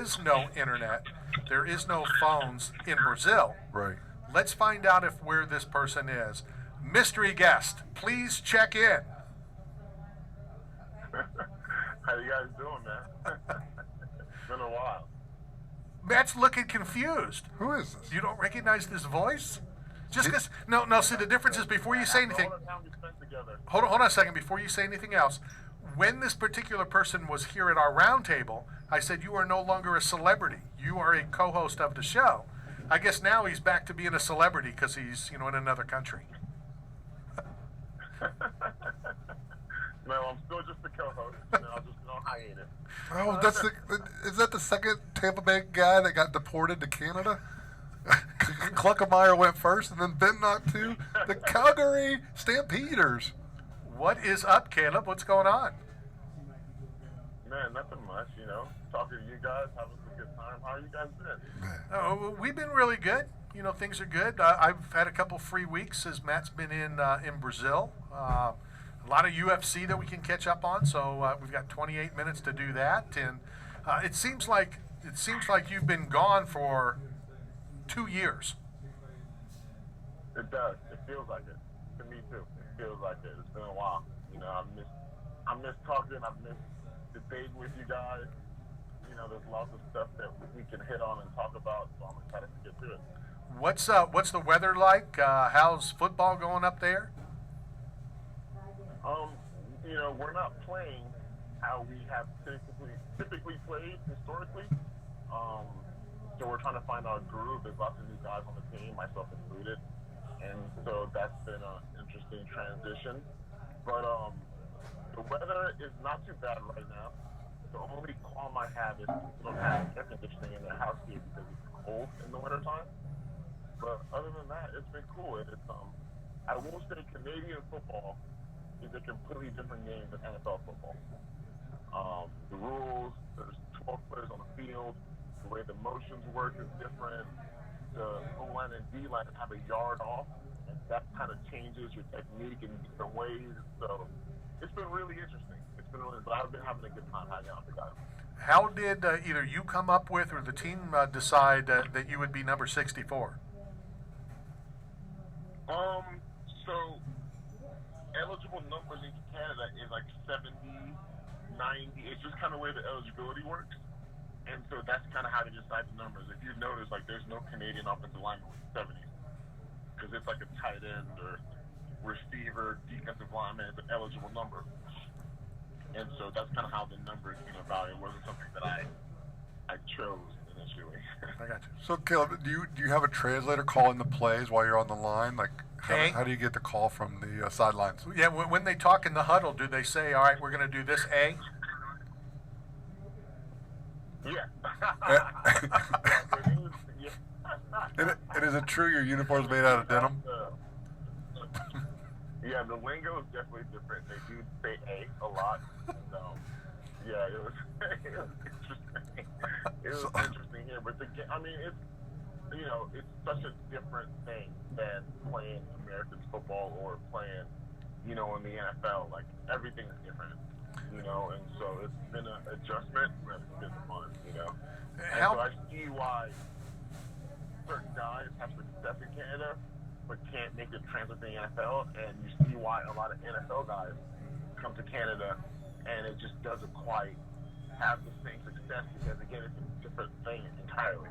is no internet, there is no phones in Brazil. Right. Let's find out if where this person is. Mystery guest, please check in. How you guys doing, man? It's been a while. Matt's looking confused. Who is this? You don't recognize this voice? Just because, no, see, the difference is before you say anything, All the time we spent together. hold on a second, before you say anything else, when this particular person was here at our round table, I said, you are no longer a celebrity. You are a co-host of the show. I guess now he's back to being a celebrity because he's, in another country. No, I'm still just the co-host. I'm just on hiatus. Oh, is that the second Tampa Bay guy that got deported to Canada? Kluckemeyer went first, and then Benenoch too. The Calgary Stampeders. What is up, Caleb? What's going on? Man, nothing much, Talking to you guys, having some good time. How are you guys been? Oh, we've been really good. Things are good. I've had a couple free weeks as Matt's been in Brazil. A lot of UFC that we can catch up on, so we've got 28 minutes to do that. And it seems like you've been gone for 2 years. It does. It feels like it. To me too. It feels like it. It's been a while. I miss talking. I miss debating with you guys. There's lots of stuff that we can hit on and talk about. So I'm excited to get to it. What's the weather like? How's football going up there? We're not playing how we have typically played historically. So we're trying to find our groove. There's lots of new guys on the team, myself included, and so that's been an interesting transition. But the weather is not too bad right now. The only qualm I have is people don't have air conditioning in their house here because it's cold in the wintertime. But other than that, it's been cool. I will say Canadian football is a completely different game than NFL football. The rules, there's 12 players on the field. The way the motions work is different. The O-line and D-line have a yard off, and that kind of changes your technique in different ways. So it's been really interesting. But I've been having a good time hanging out with the guys. How did either you come up with or the team decide that you would be number 64? So eligible numbers in Canada is like 70, 90. It's just kind of where the eligibility works. And so that's kind of how they decide the numbers. If you notice, there's no Canadian offensive lineman with 70s because it's like a tight end or receiver, defensive lineman. It's an eligible number. And so that's kind of how the number came about. It wasn't something that I chose initially. I got you. So, Caleb, do you have a translator calling the plays while you're on the line? How do you get the call from the sidelines? Yeah, when they talk in the huddle, do they say, all right, we're going to do this A? Yeah. And is it true your uniform's made out of denim? Yeah, the lingo is definitely different. They do say A a lot. Yeah, it was interesting. It was interesting here, but it's such a different thing than playing American football or playing, in the NFL. Everything is different, and so it's been an adjustment, but it's been fun, And so I see why certain guys have success in Canada but can't make the transfer to the NFL, and you see why a lot of NFL guys come to Canada, and it just doesn't quite have the same success because, again, it's a different thing entirely,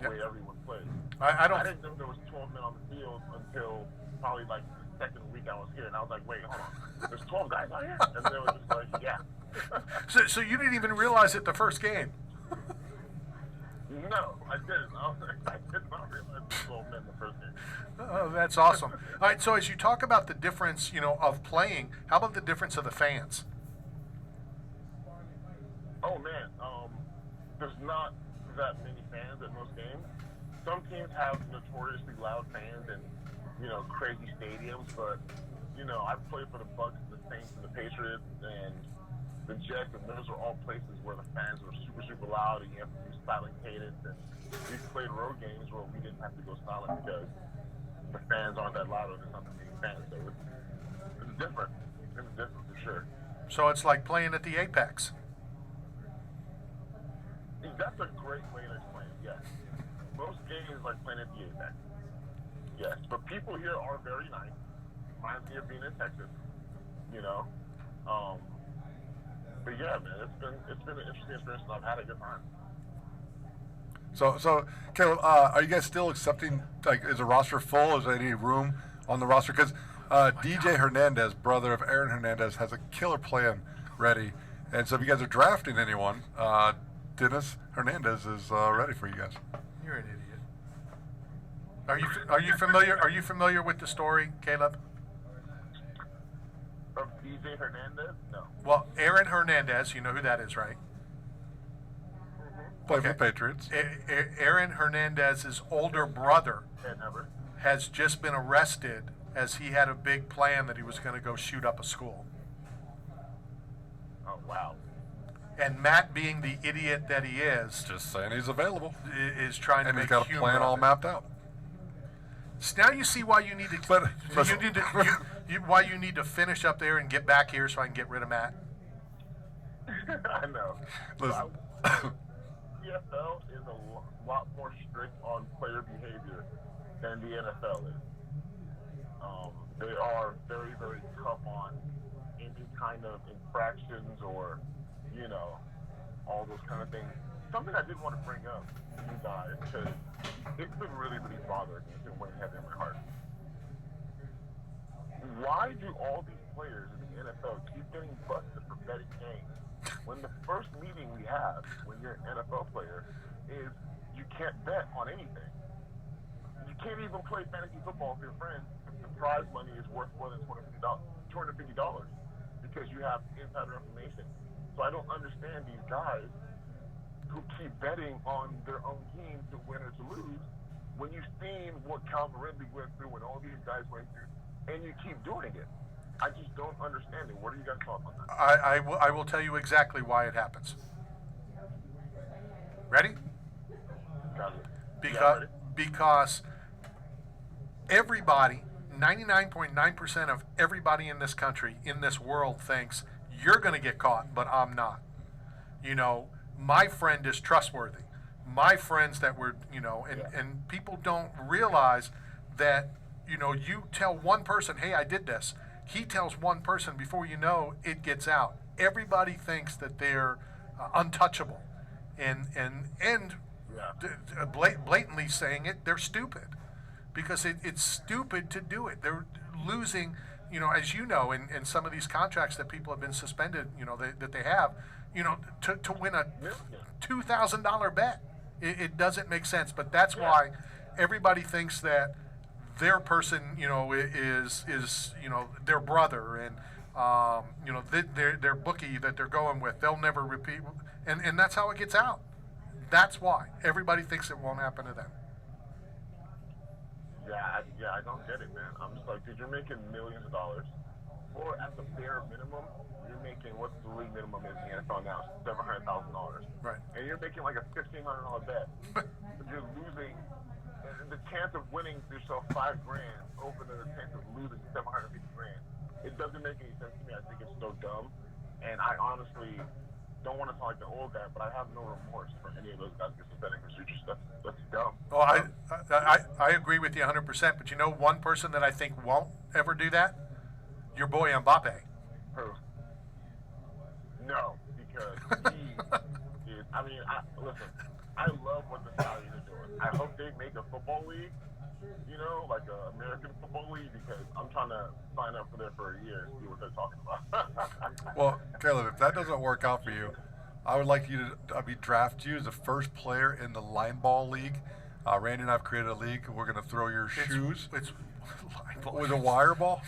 the way everyone plays. I didn't know there was 12 men on the field until probably the second week I was here, and I was like, wait, hold on, there's 12 guys out here? And they were just like, yeah. So you didn't even realize it the first game? No, I didn't. I did not realize the 12 men the first game. Oh, that's awesome. All right, so as you talk about the difference, of playing, how about the difference of the fans? Oh, man. There's not that many fans at most games. Some teams have notoriously loud fans and, crazy stadiums, but, I've played for the Bucs, the Saints, and the Patriots, and the Jets, and those are all places where the fans were super, super loud, and you have to do silent cadence. And we've played road games where we didn't have to go silent because the fans aren't that loud, or there's not that many fans. So it's different. It's different for sure. So it's like playing at the Apex. that's a great way to explain it, yes. Most games like playing at the Apex. Yes, but people here are very nice. Reminds me of being in Texas, you know. But yeah, man, it's been an interesting experience, and I've had a good time. So Caleb, are you guys still accepting? Like, is the roster full? Is there any room on the roster? Because DJ Hernandez, brother of Aaron Hernandez, has a killer plan ready. And so if you guys are drafting anyone, Dennis Hernandez is ready for you guys. You're an idiot. Are you familiar? Are you familiar with the story, Caleb? Of DJ Hernandez? No. Well, Aaron Hernandez, you know who that is, right? Play for the Patriots. Aaron Hernandez's older brother Yeah, never. has just been arrested as he had a big plan that he was going to go shoot up a school. Oh, wow. And Matt, being the idiot that he is, Just saying he's available. is trying to And make he's got a humor plan of all it. mapped out. So now you see why you need to But- why you need to finish up there and get back here so I can get rid of Matt. I know. Listen. CFL is a lot more strict on player behavior than the NFL is. They are very, very tough on any kind of infractions or, you know, all those kind of things. Something I did want to bring up to you guys, because it's been really, really bothering me. It's been weighing heavy on my heart. Why do all these players in the NFL keep getting busted for betting games when the first meeting we have when you're an NFL player is you can't bet on anything? You can't even play fantasy football with your friends if the prize money is worth more than $250 because you have insider information. So I don't understand these guys who keep betting on their own team to win or to lose when you've seen what Calvin Ridley went through and all these guys went through, and you keep doing it. I just don't understand it. What are you guys talking on that? I will tell you exactly why it happens. Ready? Got it. Because everybody, 99.9% of everybody in this country, in this world, thinks you're going to get caught, but I'm not. You know, my friend is trustworthy. My friends that were, you know, and people don't realize that, you know, you tell one person, hey, I did this. He tells one person, before you know, it gets out. Everybody thinks that they're untouchable. And blatantly saying it, they're stupid. Because it's stupid to do it. They're losing, you know, as you know, in some of these contracts that people have been suspended, you know, that they have, you know, to win a $2,000 bet. It doesn't make sense. But that's why everybody thinks that their person, you know, is you know, their brother, and you know, their bookie that they're going with, they'll never repeat, and that's how it gets out. That's why everybody thinks it won't happen to them. Yeah, I don't get it, man. I'm just like, dude, you're making millions of dollars, or at the bare minimum, you're making what's the league minimum is in the NFL now, $700,000. Right. And you're making like a $1,500 bet. But you're losing. The chance of winning yourself $5,000 over the chance of losing $750,000. It doesn't make any sense to me. I think it's so dumb, and I honestly don't want to sound like the old guy, but I have no remorse for any of those guys getting suspended because they're just that's dumb. Oh, I agree with you 100%. But you know, one person that I think won't ever do that, your boy Mbappe. Who? No, because he is. I mean, listen. I love what the Saudis are doing. I hope they make a football league, you know, like an American football league, because I'm trying to sign up for there for a year and see what they're talking about. Well, Caleb, if that doesn't work out for you, I would like you to draft you as the first player in the line ball league. Randy and I have created a league. We're going to throw your shoes. It's line ball. With a wire ball?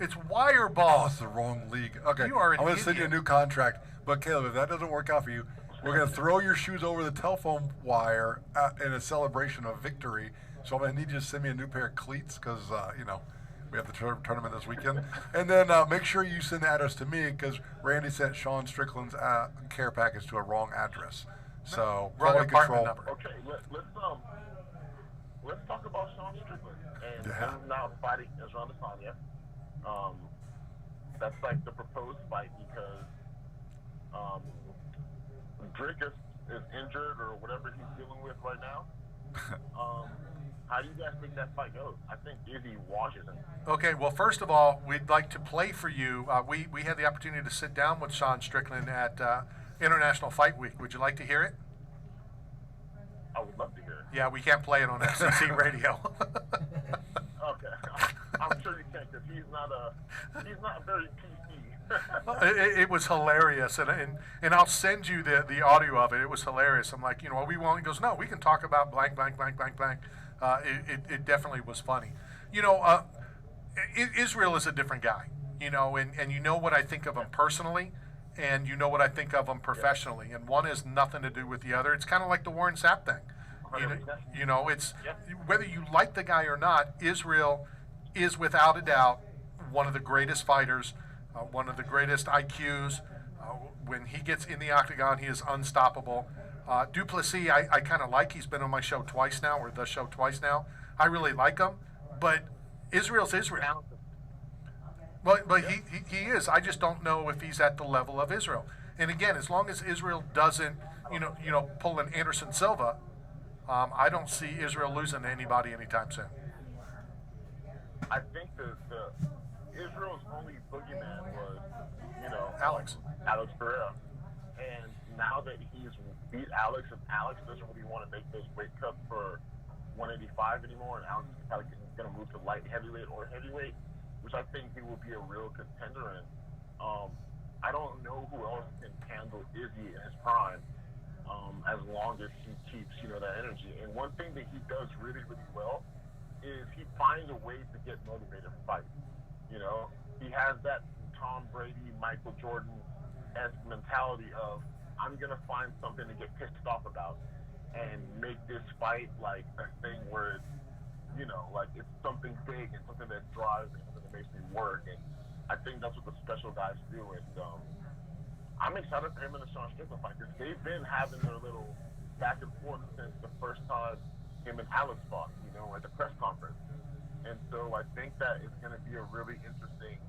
It's wire Oh, ball. it's the wrong league. Okay, You are an I'm going to send you a idiot. new contract. But Caleb, if that doesn't work out for you, we're going to throw your shoes over the telephone wire in a celebration of victory. So I'm going to need you to send me a new pair of cleats because, you know, we have the tournament this weekend. And then make sure you send the address to me because Randy sent Sean Strickland's care package to a wrong address. So Wrong quality apartment control. number. Okay, let's talk about Sean Strickland and Yeah. him now fighting Israel Adesanya. That's like the proposed fight because Dricus is injured or whatever he's dealing with right now. How do you guys think that fight goes? I think Izzy washes him. Okay, well, first of all, we'd like to play for you. We had the opportunity to sit down with Sean Strickland at International Fight Week. Would you like to hear it? I would love to hear it. Yeah, we can't play it on FCC radio. Okay, I'm sure you can because he's not very PC. It was hilarious, and I'll send you the audio of it. It was hilarious. I'm like, we won't. He goes, no, we can talk about blank, blank, blank, blank, blank. It definitely was funny. Israel is a different guy, and you know what I think of him personally, and you know what I think of him professionally, and one has nothing to do with the other. It's kind of like the Warren Sapp thing. It's whether you like the guy or not, Israel is without a doubt one of the greatest fighters, one of the greatest IQs. When he gets in the octagon, he is unstoppable. Duplessis, I kind of like. He's been on my show twice now, or the show twice now. I really like him, but Israel's Israel. But he is. I just don't know if he's at the level of Israel. And again, as long as Israel doesn't, pull an Anderson Silva, I don't see Israel losing to anybody anytime soon. I think the Israel's only boogeyman was, Alex Pereira. And now that he's beat Alex, and Alex doesn't really want to make those weight cuts for 185 anymore, and Alex is kind of going to move to light heavyweight or heavyweight, which I think he will be a real contender in. I don't know who else can handle Izzy in his prime as long as he keeps, that energy. And one thing that he does really, really well is he finds a way to get motivated to fight. He has that Tom Brady, Michael Jordan-esque mentality of, I'm going to find something to get pissed off about and make this fight like a thing where it's, it's something big and something that drives me, something that makes me work. And I think that's what the special guys do. And I'm excited for him and the Sean Strickland fight because they've been having their little back and forth since the first time him and Alex fought, at the press conference. And so I think that it's going to be a really interesting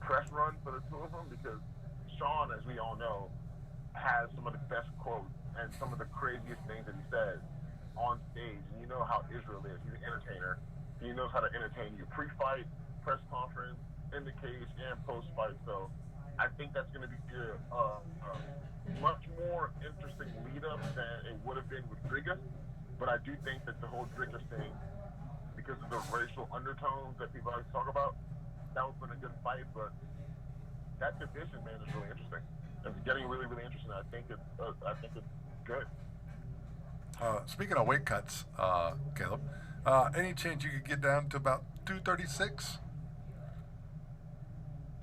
press run for the two of them because Sean, as we all know, has some of the best quotes and some of the craziest things that he says on stage. And you know how Israel is. He's an entertainer. He knows how to entertain you pre-fight, press conference, in the cage, and post-fight. So I think that's going to be a much more interesting lead-up than it would have been with Drigas. But I do think that the whole Drigas thing, because of the racial undertones that people always talk about, that was been a good fight. But that division, man, is really interesting. It's getting really, really interesting. I think it's good. Speaking of weight cuts, Caleb, any chance you could get down to about 236?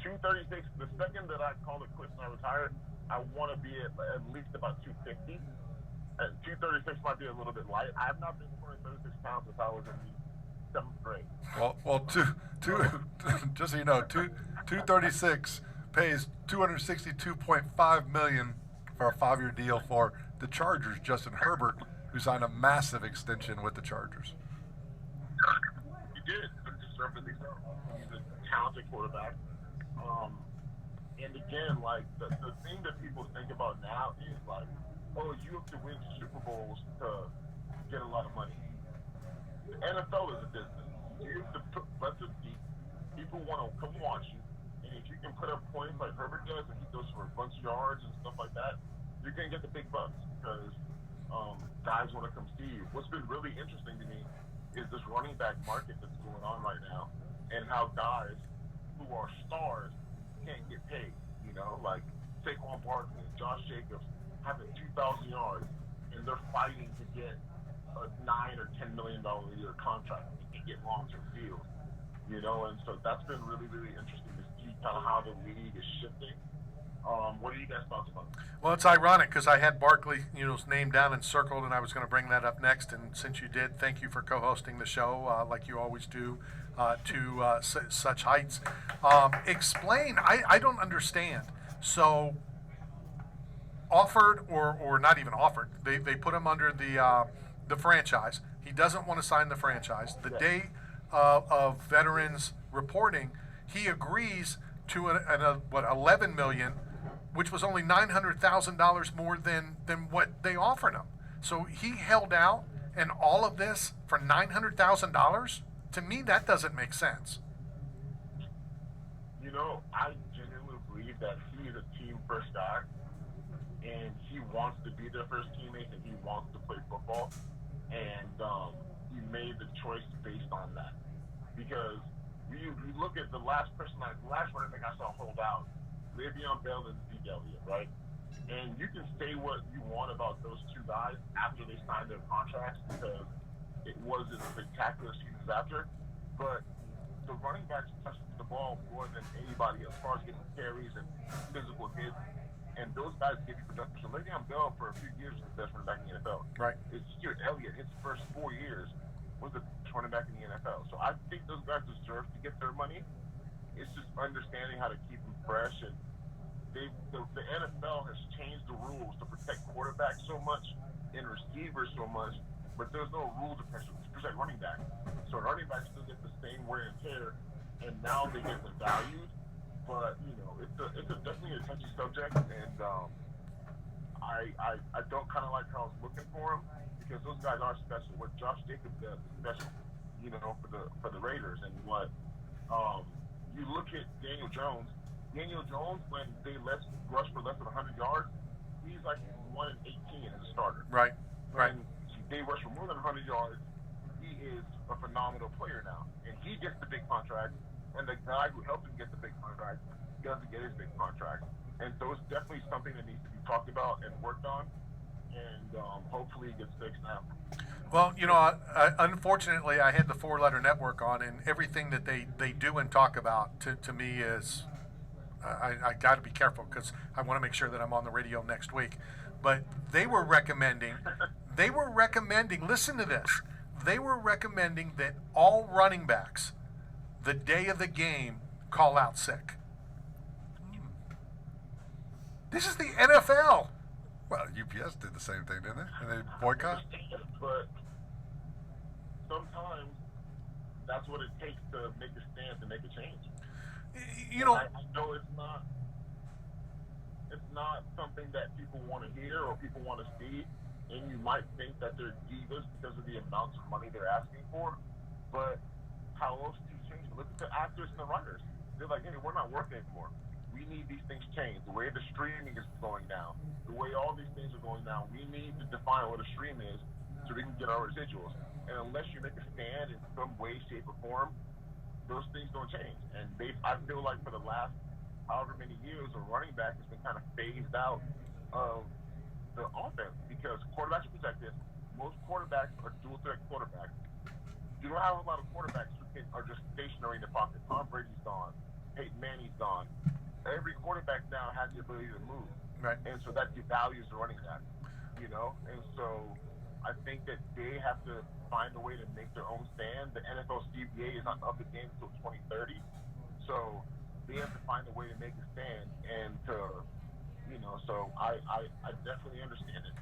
236. The second that I called it quits and I retired, I want to be at least about 250. 236 might be a little bit light. I have not been 236 pounds since I was in the 7th grade. Well, just so you know, 236 pays $262.5 million for a 5-year deal for the Chargers. Justin Herbert, who signed a massive extension with the Chargers. He did, deservedly so. He's a talented quarterback. And again, like the thing that people think about now is like, oh, you have to win Super Bowls to get a lot of money. The NFL is a business. You have to put butts of seats. People want to come watch you. And if you can put up points like Herbert does, and he goes for a bunch of yards and stuff like that, you're going to get the big bucks because guys want to come see you. What's been really interesting to me is this running back market that's going on right now and how guys who are stars can't get paid. Like Saquon Barkley and Josh Jacobs having 2,000 yards, and they're fighting to get a $9 or $10 million a year contract to get long-term deals. And so that's been really, really interesting to see kind of how the league is shifting. What are you guys' thoughts about it? Well, it's ironic because I had Barkley's name down and circled, and I was going to bring that up next. And since you did, thank you for co-hosting the show like you always do to such heights. Explain. I don't understand. So offered or not even offered, they put him under the franchise. He doesn't want to sign the franchise. The day of veterans reporting, he agrees to an $11 million which was only $900,000 more than what they offered him. So he held out, and all of this for $900,000? To me, that doesn't make sense. You know, I genuinely believe that he is a team-first guy, and he wants to be their first teammate, and he wants to play football, and he made the choice based on that. Because you look at the last running back I saw hold out, Le'Veon Bell and Zeke Elliott, right? And you can say what you want about those two guys after they signed their contracts because it wasn't spectacular seasons after, but the running backs touched the ball more than anybody as far as getting carries and physical hits, and those guys give you production. Le'Veon Bell for a few years was the best running back in the NFL. Right. Zeke Elliott, his first 4 years, was the best running back in the NFL. So I think those guys deserve to get their money. It's just understanding how to keep them fresh, and the NFL has changed the rules to protect quarterbacks so much and receivers so much, but there's no rule to protect running back. So running backs still get the same wear and tear, and now they get the valued. But it's definitely a touchy subject, and I don't kind of like how I was looking for him because those guys are special. What Josh Jacobs does is special, for the Raiders. And what you look at Daniel Jones, when they rush for less than 100 yards, he's like 1 in 18 as a starter. Right. When they rush for more than 100 yards, he is a phenomenal player now, and he gets the big contract. And the guy who helped him get the big contract doesn't get his big contract. And so it's definitely something that needs to be talked about and worked on, and hopefully it gets fixed now. Well, unfortunately, I had the Four Letter Network on, and everything that they do and talk about to me is, I got to be careful because I want to make sure that I'm on the radio next week. But they were recommending, listen to this, they were recommending that all running backs, the day of the game, call out sick. This is the NFL. Well, UPS did the same thing, didn't they? And they boycott? But sometimes that's what it takes to make a stand, to make a change. I know it's not something that people want to hear or people want to see, and you might think that they're divas because of the amounts of money they're asking for, but how else do you change it? Look at the actors and the writers. They're like, hey, we're not working anymore. We need these things changed. The way the streaming is going down, the way all these things are going down, we need to define what a stream is so we can get our residuals. And unless you make a stand in some way, shape, or form, those things don't change. And I feel like for the last however many years, a running back has been kind of phased out of the offense because quarterbacks are protected. Most quarterbacks are dual threat quarterbacks. You don't have a lot of quarterbacks who are just stationary in the pocket. Tom Brady's gone. Peyton Manning's gone. Every quarterback now has the ability to move. Right. And so that devalues the running back, And so I think that they have to find a way to make their own stand. The NFL CBA is not up the game until 2030. So they have to find a way to make a stand and to, so I definitely understand it.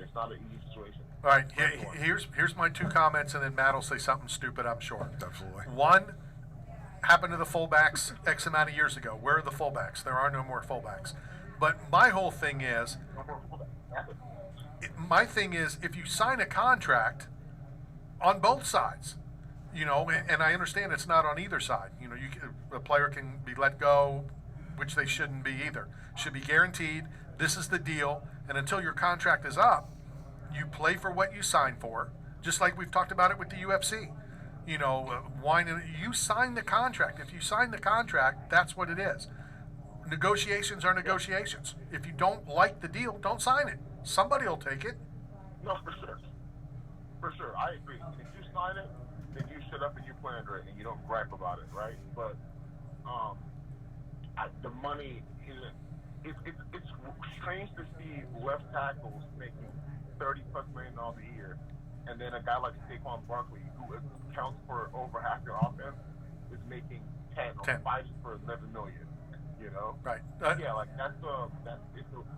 It's not an easy situation. All right, here's my two comments, and then Matt will say something stupid, I'm sure. Absolutely. One, happened to the fullbacks X amount of years ago. Where are the fullbacks? There are no more fullbacks. But my whole thing is, if you sign a contract on both sides, and I understand it's not on either side. A player can be let go, which they shouldn't be either. Should be guaranteed. This is the deal, and until your contract is up, you play for what you sign for. Just like we've talked about it with the UFC. You sign the contract. If you sign the contract, that's what it is. Negotiations are negotiations. If you don't like the deal, don't sign it. Somebody will take it. No, for sure. For sure, I agree. If you sign it, then you shut up and you plan it, and you don't gripe about it, right? But the money it's strange to see left tackles making $30+ million a year, and then a guy like Saquon Barkley, who accounts for over half your offense, is making 10 or fighting for $11 million. Right. It's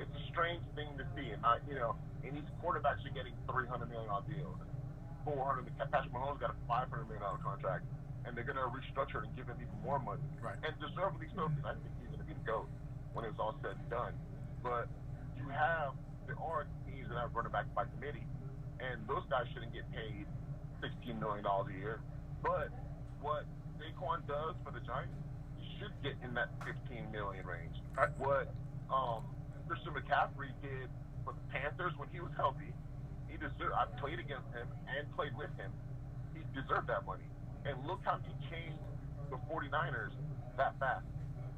a strange thing to see, and and these quarterbacks are getting $300 million deals, $400. Patrick Mahomes got a $500 million contract, and they're going to restructure it and give him even more money. Right. And deservedly so, because I think he's going to be the GOAT. when it's all said and done. But there are teams that have running back by committee, and those guys shouldn't get paid $16 million a year. But what Saquon does for the Giants, he should get in that $15 million range. Right. What Christian McCaffrey did for the Panthers when he was healthy, he deserved. I played against him and played with him. He deserved that money. And look how he changed the 49ers that fast.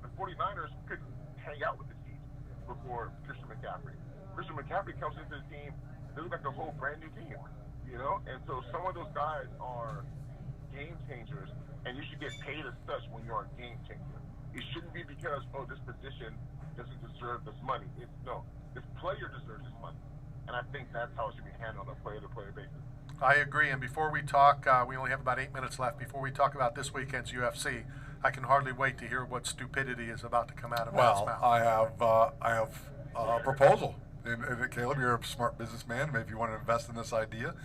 The 49ers couldn't hang out with the Chiefs before Christian McCaffrey. Christian McCaffrey comes into the team, they look like a whole brand new team, you know? And so some of those guys are game changers, and you should get paid as such when you're a game changer. It shouldn't be because, this position doesn't deserve this money. This player deserves this money. And I think that's how it should be handled on a player-to-player basis. I agree. And before we talk, we only have about 8 minutes left. Before we talk about this weekend's UFC, I can hardly wait to hear what stupidity is about to come out of Matt's mouth. I have a proposal. And Caleb, you're a smart businessman. Maybe you want to invest in this idea.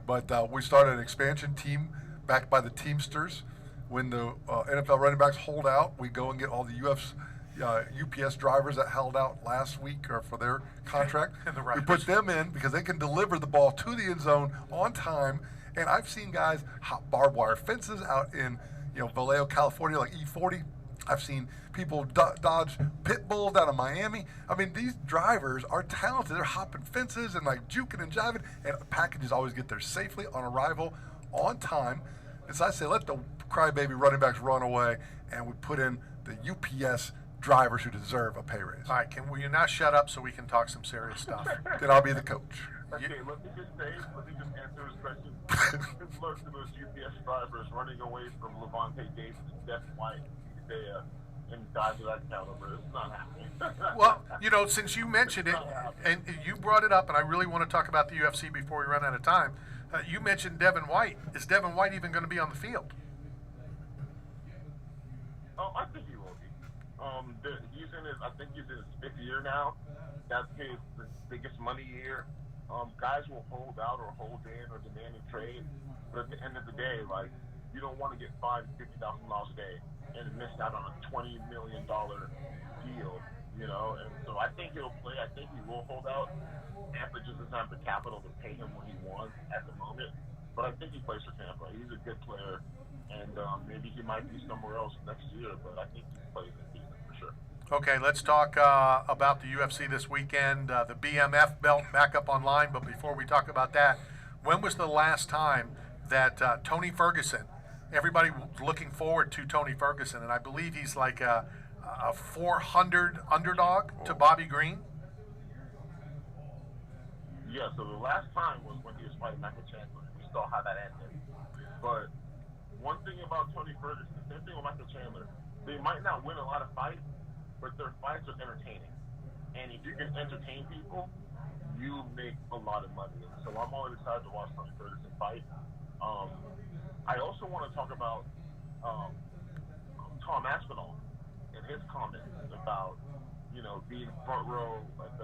But we started an expansion team backed by the Teamsters. When the NFL running backs hold out, we go and get all the UPS drivers that held out last week or for their contract. We put them in because they can deliver the ball to the end zone on time. And I've seen guys hop barbed wire fences out in Vallejo, California, like E40. I've seen people dodge pit bulls down in Miami. I mean, these drivers are talented. They're hopping fences and like juking and jiving, and packages always get there safely on arrival, on time. And so I say, let the crybaby running backs run away, and we put in the UPS drivers who deserve a pay raise. All right, will you now shut up so we can talk some serious stuff? Then I'll be the coach. Okay, let me just answer this question. Good luck to those UPS drivers running away from Levante Davis and Devin White, and guys of that caliber. It's not happening. Well, since you mentioned it, and you brought it up, and I really want to talk about the UFC before we run out of time. You mentioned Devin White. Is Devin White even going to be on the field? I think he will be. I think he's in his 5th year now. That's his biggest money year. Guys will hold out or hold in or demand a trade, but at the end of the day, you don't want to get fined $50,000 a day and miss out on a $20 million deal, And so I think he'll play. I think he will hold out. Tampa just doesn't have the capital to pay him what he wants at the moment, but I think he plays for Tampa. He's a good player, and maybe he might be somewhere else next year, but I think he plays this season for sure. Okay, let's talk about the UFC this weekend. The BMF belt back up online, but before we talk about that, when was the last time that Tony Ferguson, everybody looking forward to Tony Ferguson, and I believe he's like a 400 underdog to Bobby Green? Yeah, so the last time was when he was fighting Michael Chandler. We saw how that ended. But one thing about Tony Ferguson, same thing with Michael Chandler, they might not win a lot of fights, but their fights are entertaining. And if you can entertain people, you make a lot of money. So I'm always excited to watch Tony Ferguson fight. I also want to talk about Tom Aspinall and his comments about, being front row at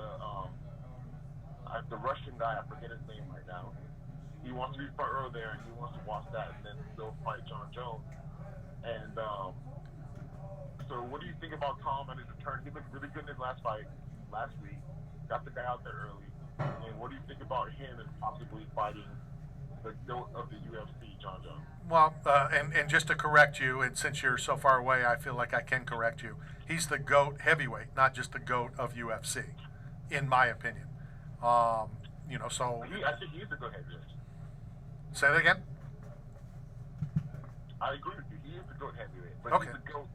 the Russian guy, I forget his name right now. He wants to be front row there, and he wants to watch that, and then go fight John Jones. And so what do you think about Tom and his return? He looked really good in his last fight last week. Got the guy out there early. And what do you think about him and possibly fighting the GOAT of the UFC, John Jones? Well, and just to correct you, and since you're so far away, I feel like I can correct you. He's the GOAT heavyweight, not just the GOAT of UFC, in my opinion. So I think he's the GOAT heavyweight. Say that again. I agree with you. He is the GOAT heavyweight, but okay. He's the GOAT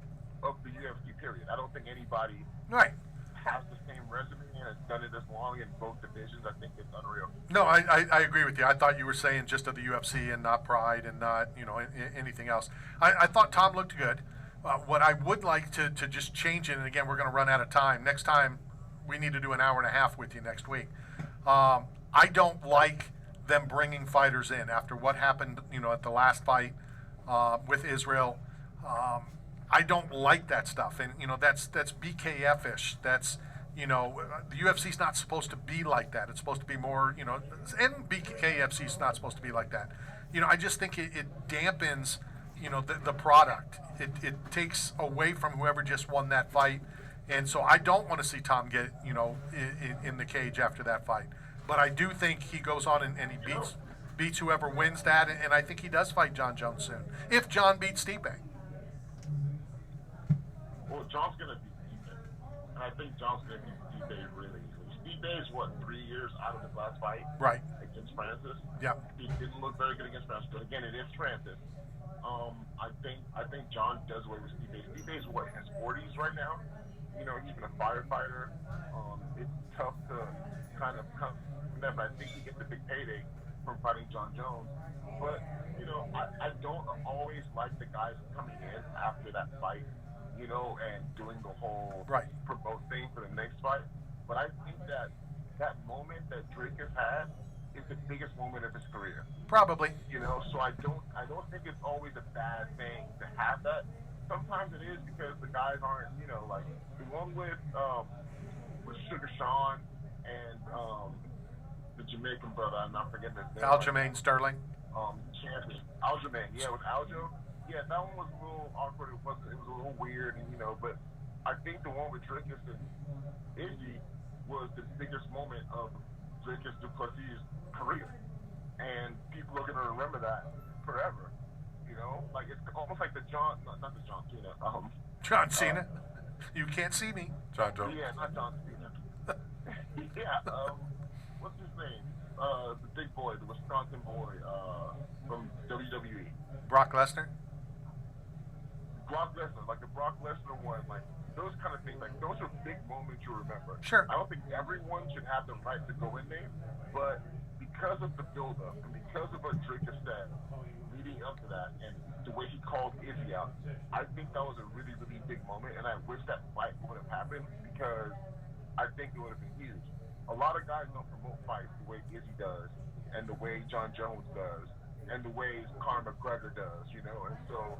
of the UFC. Period. I don't think anybody has the same resume and has done it as long in both divisions. I think it's unreal. No, I agree with you. I thought you were saying just of the UFC and not Pride and not anything else. I thought Tom looked good. What I would like to just change it, and again we're going to run out of time. Next time we need to do an hour and a half with you next week. I don't like them bringing fighters in after what happened, at the last fight with Israel. I don't like that stuff, and that's BKF-ish. That's the UFC's not supposed to be like that. It's supposed to be more, and BKFC's not supposed to be like that. I just think it dampens, the product. It takes away from whoever just won that fight, And so I don't want to see Tom get, in the cage after that fight. But I do think he goes on and he beats whoever wins that, and I think he does fight John Jones soon. If John beats Stipe. Well, John's going to beat Stipe. And I think John's going to beat Stipe really easily. Stipe is, 3 years out of his last fight? Right. Against Francis. Yeah. He didn't look very good against Francis, but again, it is Francis. I think John does away with Stipe. Stipe's in his 40s right now. He's been a firefighter. It's tough to kind of come from that, but I think he gets a big payday from fighting John Jones. But, I don't always like the guys coming in after that fight, and doing the whole promote thing for the next fight. But I think that moment that Drake has had is the biggest moment of his career. Probably. So I don't think it's always a bad thing to have that. Sometimes it is because the guys aren't, like the one with Sugar Sean and the Jamaican brother, I'm not forgetting his name. Aljamain Sterling. Champion. Aljamain, with Aljo. Yeah, that one was a little awkward. It was a little weird, but I think the one with Drickus and Izzy was the biggest moment of Drickus Duplessis' career. And people are going to remember that forever. Like it's almost like the John, not the John Cena. John Cena. You can't see me. John Jones. Yeah, not John Cena. What's his name? The big boy, the Wisconsin boy from WWE. Brock Lesnar. Brock Lesnar, like the Brock Lesnar one, like those kind of things, like those are big moments you remember. Sure. I don't think everyone should have the right to go in there, but because of the build-up and because of what Drake has said leading up to that and the way he called Izzy out, I think that was a really, really big moment, and I wish that fight would have happened because I think it would have been huge. A lot of guys don't promote fights the way Izzy does and the way John Jones does and the way Conor McGregor does, and so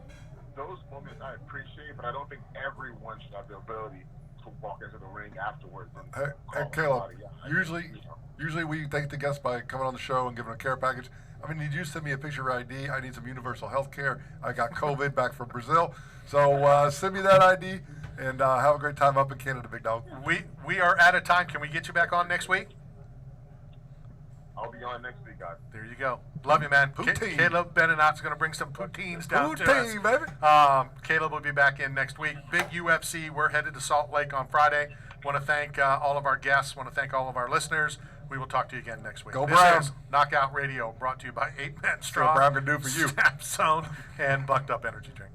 those moments I appreciate, but I don't think everyone should have the ability to walk into the ring afterwards. And Hey, Caleb, usually we thank the guests by coming on the show and giving a care package. Did you send me a picture of ID? I need some universal health care. I got COVID back from Brazil. So send me that ID and have a great time up in Canada, big dog. We are out of time. Can we get you back on next week? I'll be on next week, guys. There you go. Love you, man. Poutine. Caleb Benenoch's going to bring some poutines down to us. Poutine, baby. Caleb will be back in next week. Big UFC. We're headed to Salt Lake on Friday. Want to thank all of our guests. Want to thank all of our listeners. We will talk to you again next week. Go This Brown. is Knockout Radio, brought to you by 8 Men Strong, Brown can do for you. Snap Zone, and Bucked Up Energy Drink.